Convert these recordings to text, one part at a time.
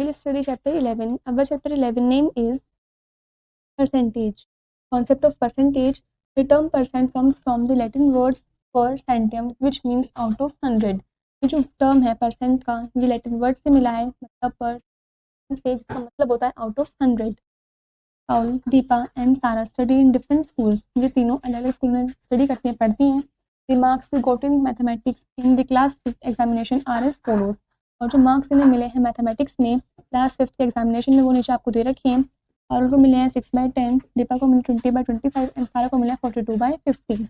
will study chapter 11. Our chapter 11 name is percentage. Concept of percentage. The term percent comes from the Latin words per centum which means out of 100. ये जो term है percent का ये Latin word से मिला है, मतलब पर से जिसका मतलब होता है out of 100. Paul, Deepa and सारा स्टडी इन डिफरेंट स्कूल्स. ये तीनों अलग अलग स्कूल में स्टडी करती हैं, पढ़ती हैं. The marks got in mathematics in the class 5th examination are as follows. और जो मार्क्स इन्हें मिले हैं मैथमेटिक्स में क्लास 5th के एग्जामिनेशन में वो नीचे आपको दे रखे हैं. पाउल को मिले हैं 6/10, दीपा को मिले 20/25 एंड सारा को मिला 42/50.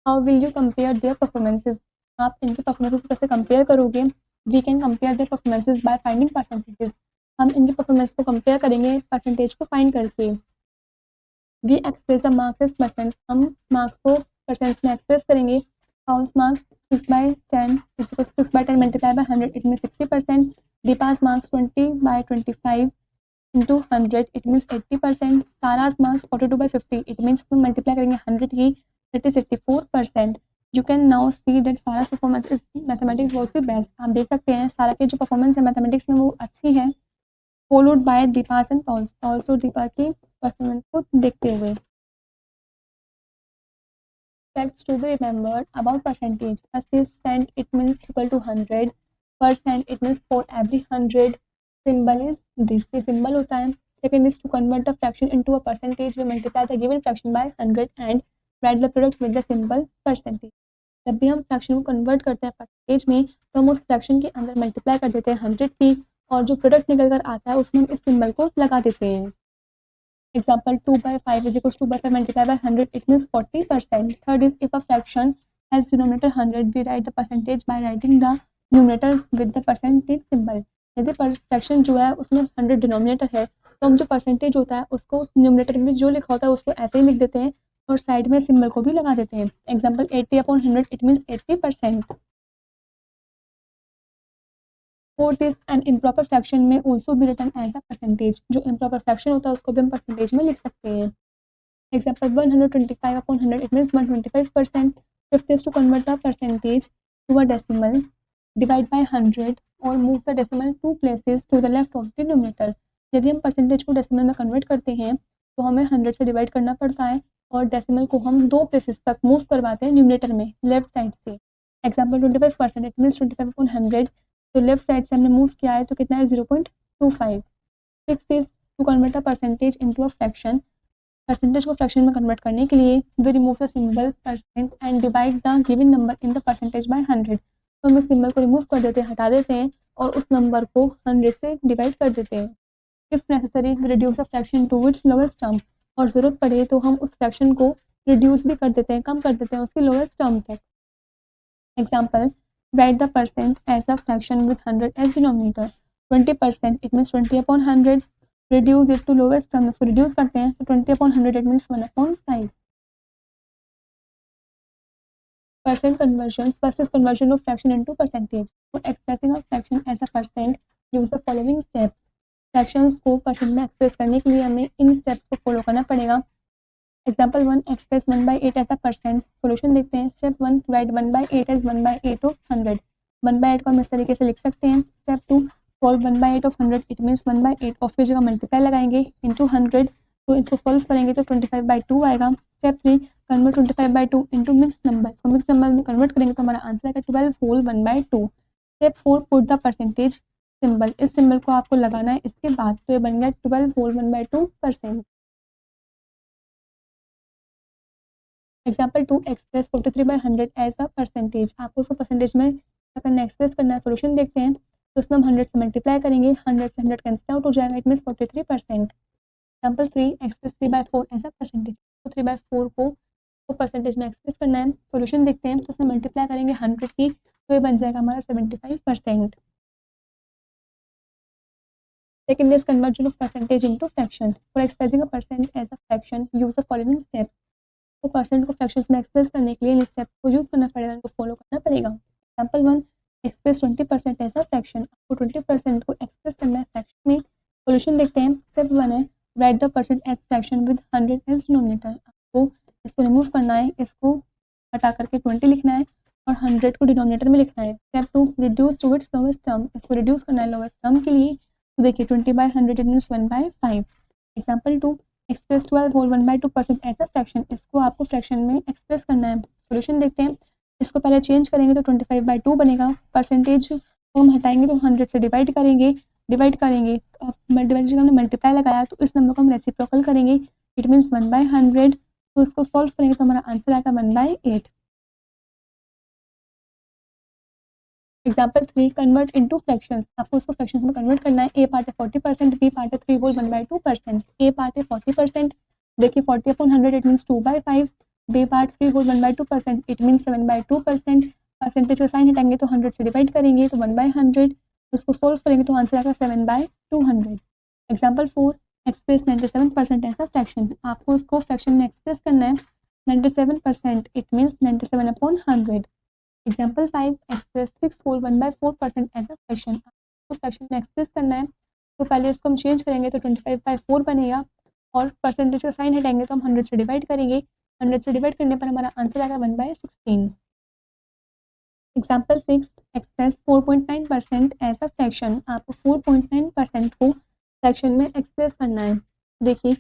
How will you compare their performances. आप इनके परफॉर्मेंसेज को कैसे कंपेयर करोगे. We can compare their performances by finding percentages. हम इनकी परफॉर्मेंस को कंपेयर करेंगे परसेंटेज को फाइंड करके. We express the marks as percent. हम मार्क्स को परसेंट में एक्सप्रेस करेंगे. Paul's marks 6/10 6/10 multiply by 100 it mean 60%. दीपा's marks 20/25 into 100 it means 80%. Sarah's marks 42/50 it means हम मल्टीप्लाई करेंगे 100 की that is 84%. You can now see that Sarah's performance is mathematics was the best. आप देख सकते हैं सारा की जो परफॉर्मेंस है मैथमेटिक्स में वो अच्छी है, followed by Deepa's and Paul's. Also Deepa की परफॉर्मेंस को देखते हुए. Facts to be remembered about percentage. First is cent it means equal to 100. Percent it means for every 100. Symbol is this. ये symbol होता है. Second is to convert the fraction into a percentage. We multiply the given fraction by 100 and write the product with the symbol percentage. जब भी हम fraction को convert करते हैं percentage में तो हम उस फ्रैक्शन के अंदर मल्टीप्लाई कर देते हैं 100 की और जो प्रोडक्ट निकल कर आता है उसमें हम इस सिंबल को लगा देते हैं. Example 2/5 is equals to 2/5 multiplied by 100 it means 40%. Third is if a fraction has denominator 100 we write the percentage by writing the numerator with the percentage symbol. यदि फ्रैक्शन जो है उसमें 100 डिनोमिनेटर है तो हम जो परसेंटेज होता है उसको उस न्यूमरेटर में जो लिखा होता है उसको ऐसे ही लिख देते हैं और साइड में सिंबल को भी लगा देते हैं. Example 80/100 it means 80%. Fourth is an improper fraction may also be written as a percentage. जो इम्प्रॉपर फ्रैक्शन होता है उसको भी हम परसेंटेज में लिख सकते हैं. Example 125/100 it means 125%. Fifth is to convert a percentage to a decimal. Divide by 100 और move the decimal 2 places to the left of the denominator. यदि हम परसेंटेज को डेसिमल में कन्वर्ट करते हैं तो हमें 100 से डिवाइड करना पड़ता है और डेसिमल को हम 2 places तक मूव करवाते हैं न्यूमरेटर में लेफ्ट साइड से. Example 25% it means 25/100. तो लेफ्ट साइड से हमने मूव किया है तो कितना है 0.25. Six is to convert a percentage into a fraction. Percentage को फ्रैक्शन में कन्वर्ट करने के लिए we remove the symbol percent and divide the given number in the percentage by 100. तो हम इस सिंबल को रिमूव कर देते हैं, हटा देते हैं और उस नंबर को 100 से डिवाइड कर देते हैं. If necessary we reduce a fraction to its lowest term. और ज़रूरत पड़े तो हम उस फ्रैक्शन को रिड्यूस भी कर देते हैं, कम कर देते हैं उसकी लोवेस्ट टर्म तक. Example write the percent as a fraction with 100 as denominator. 20% it means 20/100. reduce it to lowest term. इसको reduce करते हैं तो 20/100 it means 1/5. percent conversions. First is conversion of fraction into percentage. For expressing a fraction as a percent use the following steps. fractions को percent में express करने के लिए हमें इन steps को follow करना पड़ेगा. Example 1 express 1/8 as a percent. Solution देखते हैं. Step 1 write 1/8 as 1/8 of 100. 1/8 को हम इस तरीके से लिख सकते हैं. Step 2 solve 1/8 of 100 it means 1/8 of की जगह मल्टीप्लाई लगाएंगे into 100 तो इसको सॉल्व करेंगे तो 25/2 आएगा. Step 3 convert 25/2 into mixed number. तो मिक्स्ड नंबर में कन्वर्ट करेंगे तो हमारा आंसर आएगा 12 whole 1/2. Step 4 put the percentage symbol. इस सिंबल को आपको लगाना है इसके बाद तो ये बन गया 12 whole 1/2%. Example 2 express 43/100 as a percentage. आपको उसको परसेंटेज में करना एक्सप्रेस करना है. सोल्यूशन देखते हैं तो उसमें हम 100 से मल्टीप्लाई करेंगे. 100 से 100 कैंसिल आउट हो जाएगा it means 43%. Example 3 express 3/4 as a percentage. तो 3/4 को परसेंटेज में एक्सप्रेस करना है. सोल्यूशन देखते हैं तो उसमें मल्टीप्लाई करेंगे 100 की तो ये बन जाएगा हमारा 75%. Second is conversion of percentage into fraction. For expressing a percent as a fraction use the following steps. तो परसेंट को फ्रैक्शंस में एक्सप्रेस करने के लिए इन स्टेप्स को यूज़ करना पड़ेगा, इनको फॉलो करना पड़ेगा. Example 1 express 20% as a fraction. आपको 20% को एक्सप्रेस करना है फ्रैक्शन में. सोल्यूशन देखते हैं. स्टेप 1 है write the percent as fraction with 100 as denominator. आपको इसको रिमूव करना है, इसको हटा करके 20 लिखना है और 100 को डिनोमिनेटर में लिखना है। Step 2, reduce to its lowest term, इसको रिड्यूस करना है लोवेस्ट टर्म के लिए। तो देखिए 20/100 it means 1/5। Example 2, express 12 whole 1/2% as a fraction, इसको आपको फ्रैक्शन में एक्सप्रेस करना है। सोल्यूशन देखते हैं। इसको पहले चेंज करेंगे तो 25/2 बनेगा। परसेंटेज को हम हटाएंगे तो 100 से डिवाइड करेंगे तो अब डिवाइड जगह हमने मल्टीप्लाई लगाया तो इस नंबर को हम रेसिप्रोकल करेंगे, इट मीन्स 1/100। तो इसको सॉल्व करेंगे तो हमारा आंसर आएगा 1/8। एग्जाम्पल 3, कन्वर्ट इनटू फ्रैक्शंस, आपको उसको फ्रैक्शंस में कन्वर्ट करना है। ए पार्ट है 40%, बी पार्ट है 3 होल 1/2%। ए पार्ट है 40%, देखिए 40/100 it means 2/5। B part 3 whole 1/2% it means 7/2%। Percentage का साइन हटाएंगे तो 100 से डिवाइड करेंगे तो 1/100। उसको सोल्व करेंगे तो आंसर आएगा 7/200। एग्जाम्पल 4, एक्सप्रेस 97% ऐसा फ्रैक्शन, आपको उसको फ्रैक्शन में एक्सप्रेस करना है। 97% it means 97/100। Example 5, express 6 whole 1/4% as a fraction, तो फ्रैक्शन में एक्सप्रेस करना है। तो पहले इसको हम चेंज करेंगे तो 25/4 बनेगा और परसेंटेज का साइन हटाएंगे तो हम 100 से डिवाइड करेंगे। 100 से डिवाइड करने पर हमारा आंसर आएगा 1/16। Example 6, express 4.9% as a fraction, आपको 4.9% को फ्रैक्शन में एक्सप्रेस करना है। देखिए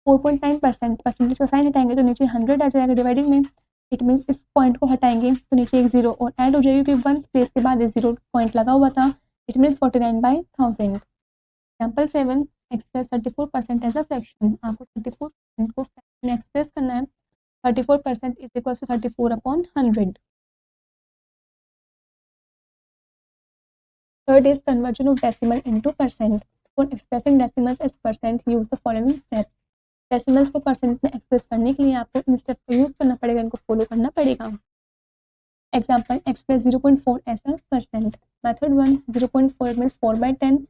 4.9%, परसेंटेज का साइन हटाएंगे तो नीचे 100 आ जाएगा डिवाइडिंग में, इट मीन्स इस पॉइंट को हटाएंगे तो नीचे एक जीरो और ऐड हो जाएगी क्योंकि 1 प्लेस के बाद एक जीरो पॉइंट लगा हुआ था, it means 49/1000। Example 7, express 34% as a fraction, आपको 34% को फ्रैक्शन में एक्सप्रेस करना है। 34% is equal to 34/100। Third is conversion of decimal into percent. For expressing decimals as percent, use the following steps. Decimals को percent में express करने के लिए आपको इन steps को use करना पड़ेगा, इनको follow करना पड़ेगा। Example, express 0.4 as a percent. Method 1, 0.4 it means 4/10.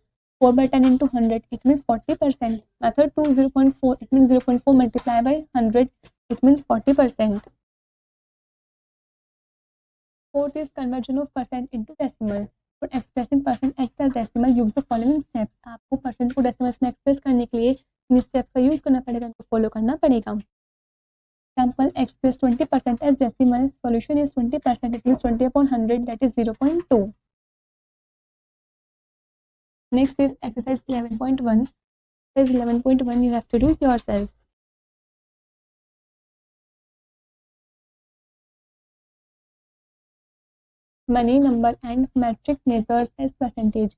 4/10 into 100 it means 40%. Method 2, 0.4 it means 0.4 multiplied by 100 it means 40%. Fourth is conversion of percent into decimal. For expressing percent as decimal, use the following steps. आपको percent को decimals में express करने के लिए इन steps का use करना पड़ेगा, इनको फॉलो करना पड़ेगा। Example, express 20% as decimal. Solution is 20%. It means 20/100, that is 0.2. Next is exercise 11.1. Exercise 11.1 you have to do yourself. Money, number and metric measures as percentage.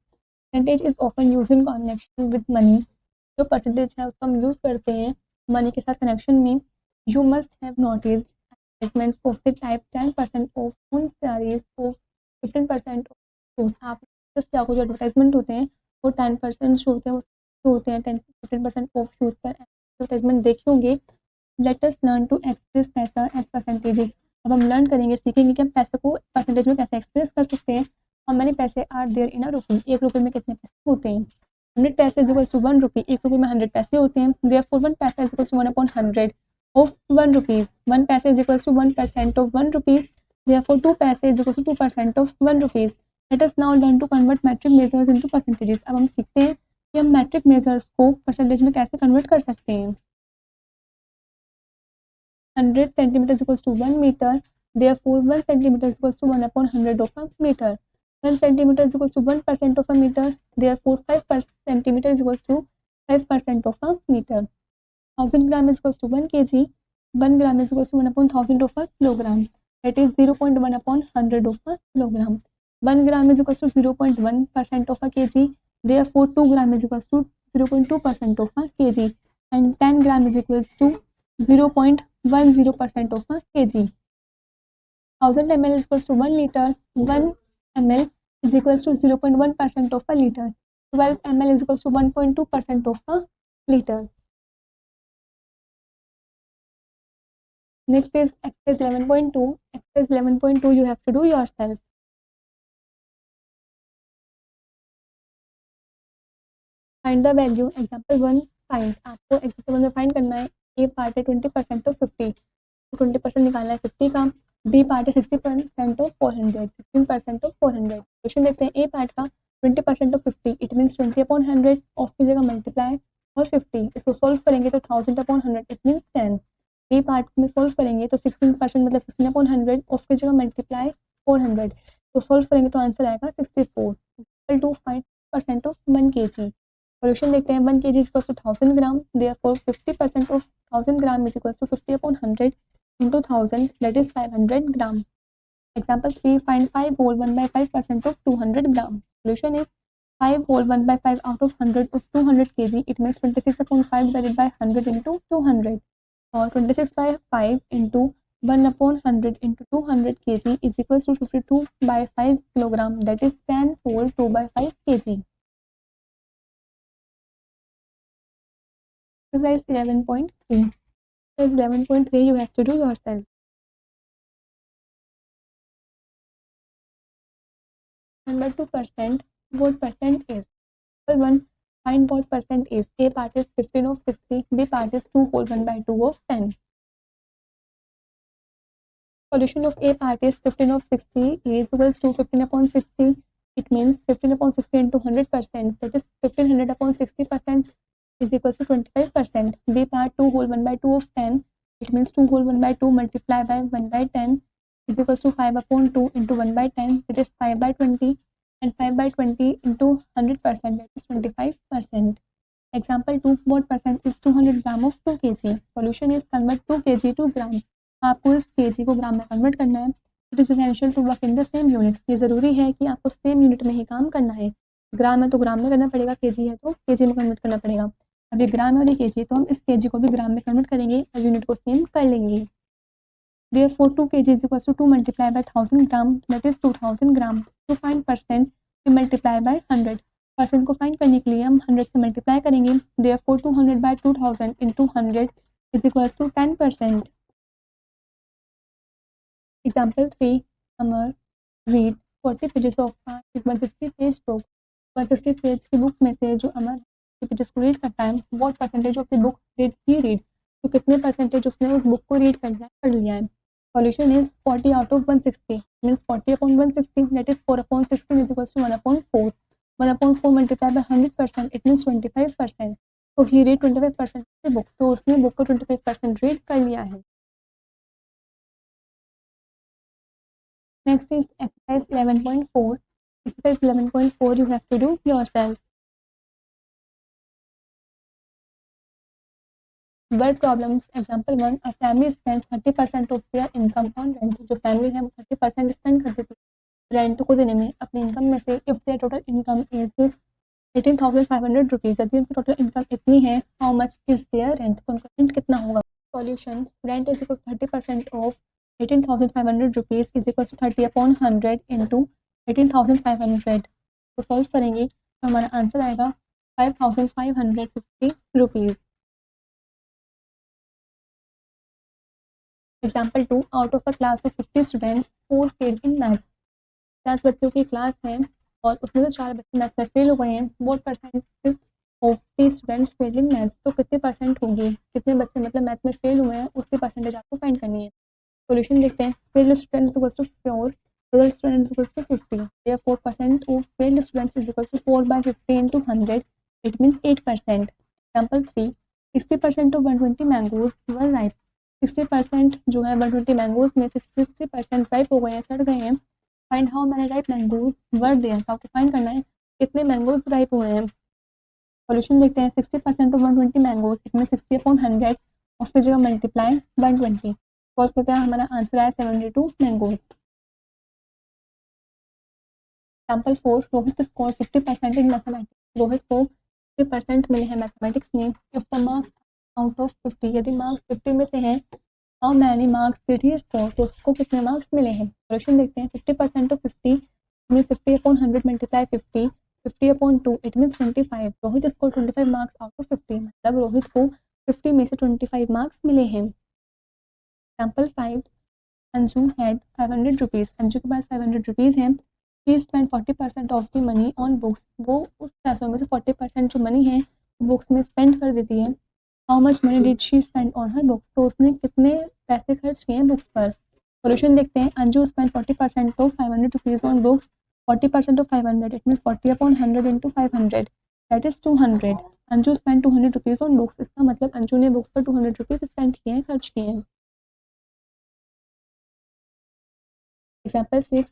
Percentage is often used in connection with money. जो percentage है उसको हम use करते हैं money के साथ connection में। You must have noticed advertisements of the type 10% of on saris of 15% of shoes. आप जस्ट आपको जो एडवर्टाइजमेंट होते हैं वो 10% जो होते हैं वो होते हैं 10-15% ऑफ शूज़ पर एडवर्टाइजमेंट देखे होंगे। Let us learn to express paisa as percentages. अब हम लर्न करेंगे, सीखेंगे कि हम पैसे को परसेंटेज में कैसे एक्सप्रेस कर सकते हैं। हाउ मेनी पैसे आर देयर इन अ रुपी, एक रुपये में कितने पैसे होते हैं। 100 पैसे इज इक्वल्स टू 1 रुपी, एक रुपये में 100 पैसे होते हैं। Therefore 1 paisa is equals to 1/100 of 1 rupees. 1 paise is equals to 1% of 1 rupees. Therefore 2 paise is equals to 2% of 1 rupees. Let us now learn to convert metric measures into percentages. अब हम सीखते हैं कि हम मैट्रिक मेजर्स को परसेंटेज में कैसे कन्वर्ट कर सकते हैं। 100 centimeters equals to 1 meter. Therefore, 1 centimeter equals to 1/100 of a meter. 1 centimeter is equals to 1% of a meter. Therefore, 5 centimeter is equals to 5% of a meter. 1000 gram is equals to 1 kg. 1 gram is equals to 1/1000 of a kilogram. That is 0.1/100 of a kilogram. 1 gram is equals to 0.1% of a kg. Therefore, 2 gram is equals to 0.2% of a kg. And 10 gram is equals to 0.10% of a kg. 1000 ml is equals to 1 liter. 1 ml is equals to 0.1% of a liter. 12 ml is equals to 1.2% of a liter. Next is exercise 11.2. Exercise 11.2 you have to do yourself. Find the value. Example 1, find. आपको example 1 में find करना है। A part है 20% of 50, 20% निकालना है 50 का। B part है 60% of 400, 16% of 400। Question देखते हैं। ए पार्ट का 20% ऑफ 50 इट मीन्स 20/100 ऑफ की जगह मल्टीप्लाई और 50। इसको सोल्व करेंगे तो 1000/100 इट मीन्स 10। बी पार्ट में सोल्व करेंगे तो 16% मतलब 16/100 ऑफ की जगह मल्टीप्लाई 400, तो सॉल्व करेंगे तो आंसर आएगा 64. To find % of 1 kg. Solution देखते हैं. 1 kg is equal to 1000 gram, therefore 50% of 1000 gram is equal to 50 upon 100 into 1000, that is 500 gram. Example 3, find 5 whole 1 by 5% of 200 gram. Solution is 5 whole 1 by 5 out of 100 of 200 kg. It means 26 upon 5 divided by 100 into 200. Or 26 by 5 into 1 upon 100 into 200 kg is equals to 52 by 5 kilogram. That is 10 whole 2 by 5 kg. Exercise 11.3. Exercise 11.3 you have to do yourself. Number 2%, what percent is? One, find what percent is. A part is 15 of 60, B part is 2 whole 1 by 2 of 10. Solution of A part is 15 of 60 is equals to 15 upon 60. It means 15 upon 60 into 100%, that is 1500 upon 60% is equals to 25%. B part 2 whole 1 by 2 of 10, it means 2 whole 1 by 2 multiplied by 1 by 10 is equals to 5 upon 2 into 1 by 10, that is 5 by 20, and 5 by 20 into 100%, that is 25%. Example 2, what percent is 200 gram of 2 kg? Solution is convert 2 kg to gram. आपको इस kg को ग्राम में convert करना है. It is essential to work in the same unit. ये ज़रूरी है कि आपको सेम यूनिट में ही काम करना है. ग्राम है तो ग्राम में करना पड़ेगा, kg है तो kg में कन्वर्ट करना पड़ेगा. अब ये ग्राम है और ये kg, तो हम इस kg को भी ग्राम में कन्वर्ट करेंगे और यूनिट को सेम कर लेंगे. Therefore 2 kg is equals to 2 multiplied by 1000 gram, that is 2000 gram. To find percent, we multiply by 100. Percent को फाइंड करने के लिए हम 100 से मल्टीप्लाई करेंगे. Therefore 200 by 2000 into 100 is equals to 10%. Example 3, Amar read 40 pages of 160 page book. 160 page की book में से जो अमर पेजेस को रीड करता है, what percentage of the book did he read? तो कितने परसेंटेज उसने उस बुक को रीड कर लिया है. Solution is 40 out of 160, means 40 upon 160, that is 4 upon 16 is equals to 1 upon 4. 1 upon 4 multiplied by 100%, it means 25%. तो he read 25% of the book, तो उसने बुक को 25% रीड कर लिया है. Next is exercise 11.4. Exercise 11.4 you have to do yourself. Word problems. Example 1, a family spends 30% of their income on rent. जो family है वो 30% स्पेंड कर देती है रेंट को देने में अपनी इनकम में से. If their total income is 18,500 rupees, यदि उनकी टोटल इनकम इतनी है, how much is their rent, तो उनका रेंट कितना होगा. Solution, rent is equal 30% of 18,500 rupees is equal to 30 upon 100 into 18,500. तो सॉल्व करेंगे तो हमारा आंसर आएगा 5,550 rupees. Example 2, out of a class of 50 students, 4 failed in math. 10 बच्चों की क्लास है और उसमें से 4 बच्चे मैथ में फेल हो गए हैं. What percentage of the students failed in math? तो कितने परसेंट होंगे, कितने बच्चे मतलब मैथ में फेल हुए हैं, उसकी परसेंटेज आपको फाइंड करनी है. सॉल्यूशन देखते हैं. failed students is equals to 4, total students is equals to 50. Therefore percent of failed students is equals to 4 by 50 into 100. It means 8%. Example 3, 60% of 120 mangoes were ripe. 60% जो है 120 मैंगोज में से 60% ripe हो गए हैं, सड़ गए हैं. Find how many ripe mangoes were there, तो आपको फाइंड करना है कितने मैंगोज राइप हुए हैं. सॉल्यूशन देखते हैं. 60% ऑफ 120 मैंगोज, इसमें 60 अपॉन 100 और फिर जगह मल्टीप्लाई 120. सॉल्व करते हैं, हमारा आंसर आया 72 mangoes. Example 4, Rohit score 50% in mathematics. Rohit को 50% मिले हैं मैथमेटिक्स में. If the marks out of 50, यदि मार्क्स 50 में से हैं, how many marks did he score, तो उसको कितने मार्क्स मिले हैं. सॉल्यूशन देखते हैं. 50% of 50 mean 50 upon 100 multiply 50, 50 upon 2 it means 25. Rohit score 25 marks out of 50, मतलब रोहित को 50 में से 25 मार्क्स मिले हैं. Example 5, Anju had 500 rupees. Anju के पास 500 रुपीज़ हैं. She spend 40% of the money on books. वो उस पैसों में से 40% जो मनी है बुक्स में स्पेंड कर देती है. How much money did she spend on her books, तो उसने कितने पैसे खर्च किए हैं बुक्स पर. सॉल्यूशन देखते हैं. Anju spend 40% of 500 rupees on books. 40% of 500 it mean 40 upon 100 into 500, that is 200. Anju spend 200 rupees on books, इसका मतलब अंजू ने बुक्स पर 200 रुपीज़ स्पेंड किए हैं, खर्च किए हैं. Example 6,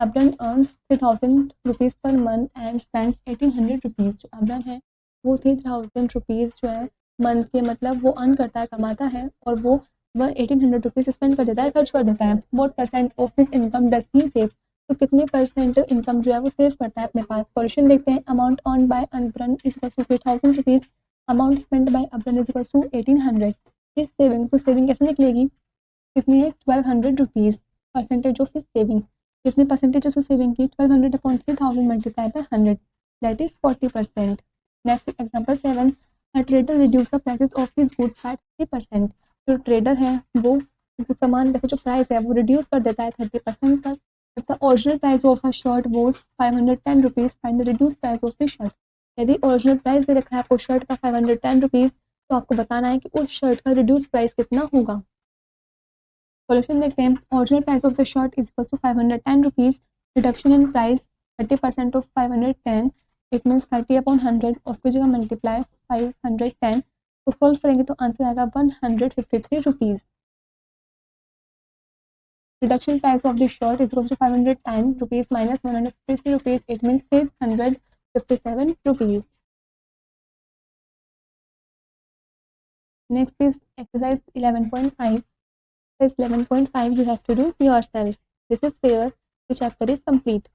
Abran earns 3000 rupees per month and spends 1800 rupees. जो अबरन है वो 3000 रुपीज़ जो है मंथ के मतलब वो अर्न करता है, कमाता है, और वो 1800 रुपीज़ स्पेंड कर देता है, खर्च कर देता है। What percent of his income does he save, तो कितने परसेंट इनकम जो है वो सेव करता है अपने पास। सॉल्यूशन देखते हैं। Amount earn by Abran is equal to 3000 rupees, amount spend by Abran is equal to 1800। इस सेविंग तो सेविंग कैसे निकलेगी, कितनी है 1200 rupees, percentage of his saving, कितने परसेंटेज ऑफ सेविंग की 1200 upon 3000 multiply by 100, that is 40%। Next example 7, a trader reduce the prices of his goods by 30%। जो trader है वो सामान का जो प्राइस है वो रिड्यूस कर देता है 30% तक। If the original price of a shirt was 510 rupees, find the reduced price of the shirt। यदि ओरिजिनल प्राइस दे रखा है आपको शर्ट का 510 रुपीज़, तो आपको बताना है कि उस शर्ट का रिड्यूस प्राइस कितना होगा। सॉल्यूशन देखते हैं। Original price of the shirt is equal to 510 rupees, reduction in price 30% of 510, it means 30 upon 100, उसकी जगह मल्टीप्लाई 510, तो सॉल्व करेंगे तो आंसर आएगा 153 rupees. Reduction price of the shirt is equals to 510 rupees minus 153 rupees. It means 657 rupees. Next is exercise 11.5. Exercise 11.5 you have to do yourself. This is where the chapter is complete.